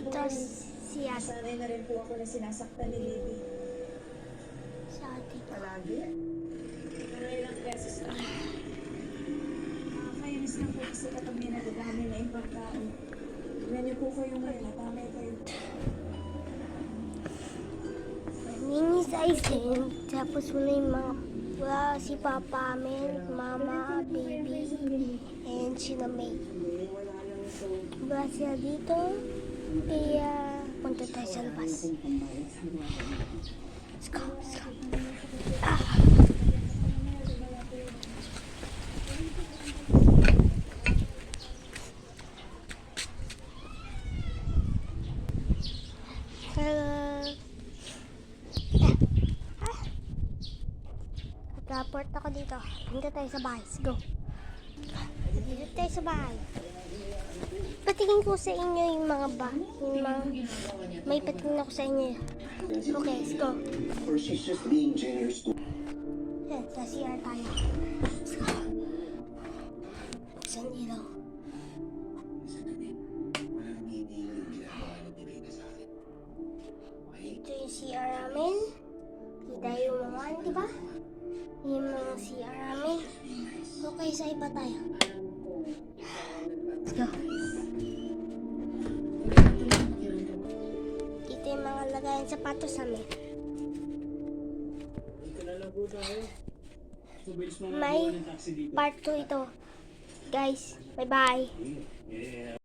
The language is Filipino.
Tapos si ate. Sanay na rin po ako na sinasaktan ni Libby. Si ate. Palagi. Pero ilang beses na. Nakakainis na po kasi kapag may nadadami na ibang tao. Tignan niyo po kayo ngayon, natamay kayo. Minis Aizen. Tapos wala yung mga si Papa, Mama, Baby, and si May. Wala siya dito. Kaya punta tayo sa labas. Let's go, let's go. Report ako dito. Punta tayo sa bahay. Let's go. Dito tayo sa bahay. Patingin ko sa inyo yung mga may patingin ako sa inyo. Okay, let's go. Or she's just being generous to... Yan, sa CR tayo. Let's go. Saan ilaw? Walang meaning yung ginagawa ni Bibig sa akin. Okay? Ito yung CR namin. Kita yung mga, di ba? Yung mga CR namin. Okay, sa iba tayo. Let's go. Ito yung mga lagayan sapatos namin. May part 2 ito. Guys, bye-bye.